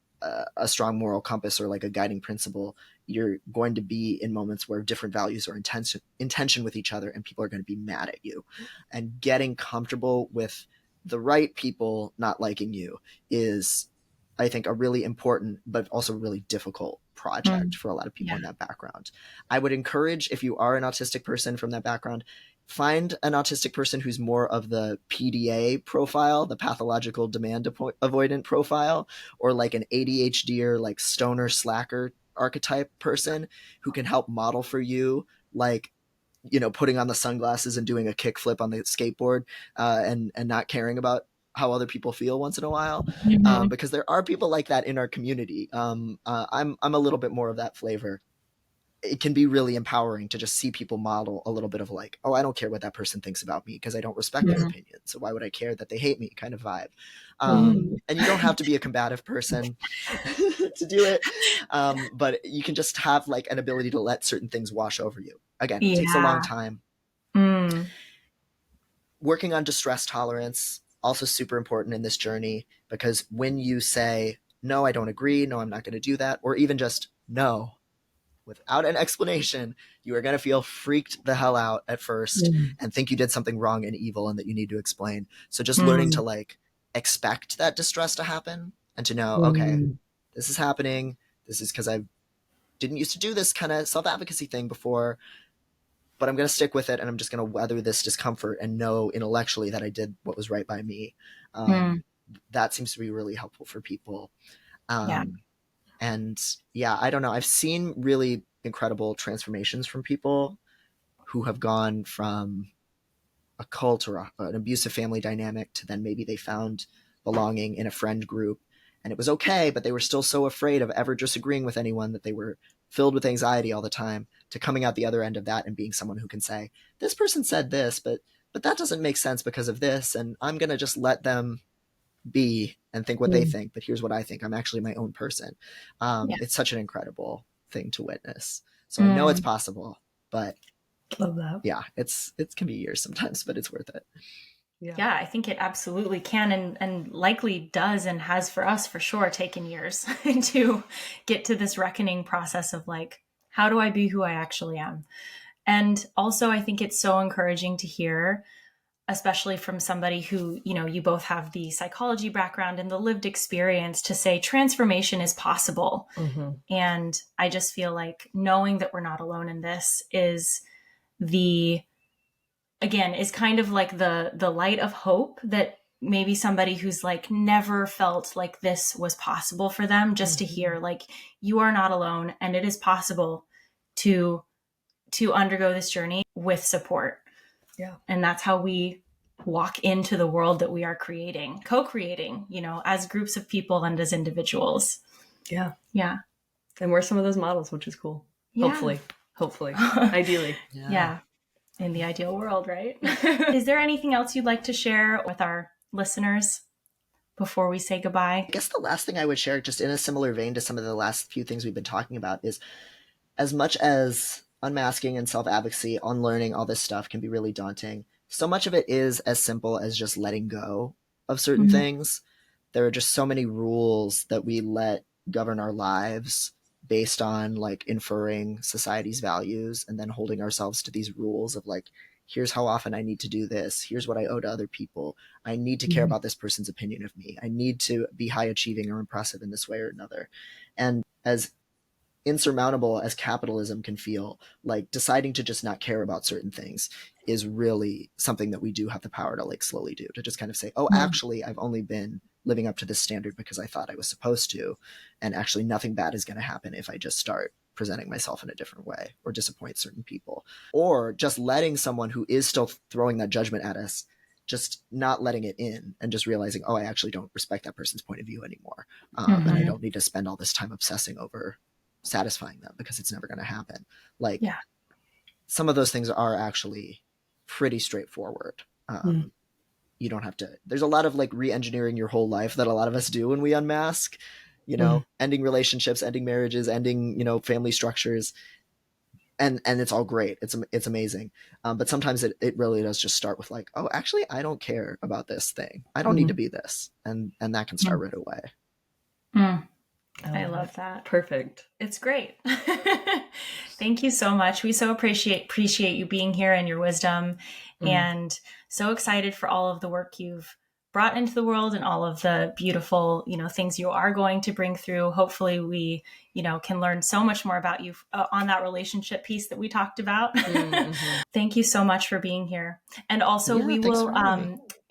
a strong moral compass or like a guiding principle, you're going to be in moments where different values are in tension with each other and people are going to be mad at you. And getting comfortable with the right people not liking you is, I think, a really important but also really difficult project for a lot of people in that background. I would encourage, if you are an autistic person from that background, find an autistic person who's more of the PDA profile, the pathological demand avoidant profile, or like an ADHD or like stoner slacker archetype person who can help model for you, like, you know, putting on the sunglasses and doing a kickflip on the skateboard, and not caring about how other people feel once in a while, because there are people like that in our community. I'm a little bit more of that flavor. It can be really empowering to just see people model a little bit of like, oh, I don't care what that person thinks about me because I don't respect their opinion. So why would I care that they hate me, kind of vibe. And you don't have to be a combative person to do it. But you can just have like an ability to let certain things wash over you. Again, it takes a long time. Working on distress tolerance, also super important in this journey, because when you say, no, I don't agree, no, I'm not going to do that, or even just no, without an explanation, you are going to feel freaked the hell out at first and think you did something wrong and evil and that you need to explain. So just learning to like expect that distress to happen and to know, okay, this is happening. This is because I didn't used to do this kind of self-advocacy thing before, but I'm going to stick with it and I'm just going to weather this discomfort and know intellectually that I did what was right by me. That seems to be really helpful for people. And yeah, I don't know. I've seen really incredible transformations from people who have gone from a cult or an abusive family dynamic to then maybe they found belonging in a friend group and it was okay, but they were still so afraid of ever disagreeing with anyone that they were filled with anxiety all the time, to coming out the other end of that and being someone who can say, this person said this, but that doesn't make sense because of this. And I'm going to just let them be and think what they think, but here's what I think. I'm actually my own person. It's such an incredible thing to witness. So I know it's possible, but love that. Yeah, it can be years sometimes, but it's worth it. Yeah, I think it absolutely can and likely does and has for us for sure taken years to get to this reckoning process of like, how do I be who I actually am? And also I think it's so encouraging to hear, especially from somebody who, you know, you both have the psychology background and the lived experience, to say transformation is possible. And I just feel like knowing that we're not alone in this is kind of like the light of hope that maybe somebody who's like never felt like this was possible for them, just to hear like, you are not alone and it is possible to undergo this journey with support. Yeah. And that's how we walk into the world that we are creating, co-creating, you know, as groups of people and as individuals. Yeah. Yeah. And we're some of those models, which is cool. Yeah. Hopefully, ideally. Yeah. In the ideal world, right? Is there anything else you'd like to share with our listeners before we say goodbye? I guess the last thing I would share, just in a similar vein to some of the last few things we've been talking about, is as much as unmasking and self-advocacy, unlearning all this stuff can be really daunting, so much of it is as simple as just letting go of certain things. There are just so many rules that we let govern our lives based on like inferring society's values and then holding ourselves to these rules of like, here's how often I need to do this. Here's what I owe to other people. I need to care about this person's opinion of me. I need to be high achieving or impressive in this way or another. And as insurmountable as capitalism can feel, like deciding to just not care about certain things is really something that we do have the power to like slowly do, to just kind of say, oh, actually, I've only been living up to this standard because I thought I was supposed to. And actually nothing bad is going to happen if I just start presenting myself in a different way or disappoint certain people. Or just letting someone who is still throwing that judgment at us just not letting it in and just realizing, oh, I actually don't respect that person's point of view anymore. And I don't need to spend all this time obsessing over satisfying them because it's never going to happen. Like some of those things are actually pretty straightforward. You don't have to, there's a lot of like re-engineering your whole life that a lot of us do when we unmask, you know, ending relationships, ending marriages, ending, you know, family structures. And it's all great. It's amazing. But sometimes it really does just start with like, oh, actually, I don't care about this thing. I don't need to be this. And that can start right away. I love that. Perfect. It's great. Thank you so much. We so appreciate you being here and your wisdom, and so excited for all of the work you've brought into the world and all of the beautiful, you know, things you are going to bring through. Hopefully we, you know, can learn so much more about you on that relationship piece that we talked about. Thank you so much for being here. And also we will,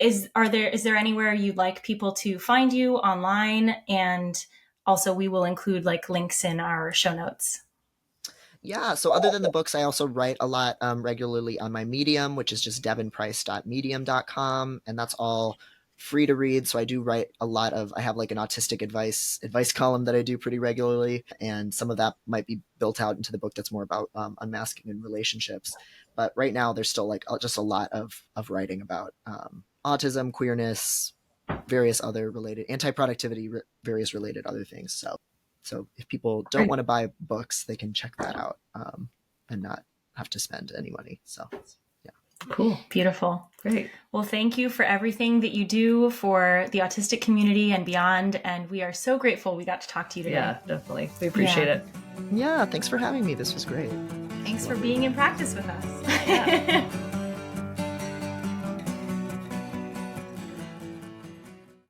is there anywhere you'd like people to find you online? And also we will include like links in our show notes. Yeah, so other than the books, I also write a lot regularly on my Medium, which is just devonprice.medium.com, and that's all free to read. So I do write a lot of, I have like an autistic advice column that I do pretty regularly, and some of that might be built out into the book that's more about unmasking and relationships. But right now there's still like just a lot of writing about autism, queerness, various other related, anti-productivity, various related other things. So if people don't want to buy books, they can check that out and not have to spend any money. So, yeah. Cool. Beautiful. Great. Well, thank you for everything that you do for the autistic community and beyond. And we are so grateful we got to talk to you today. Yeah, definitely. We appreciate it. Yeah, thanks for having me. This was great. Thanks for being in practice with us. Yeah.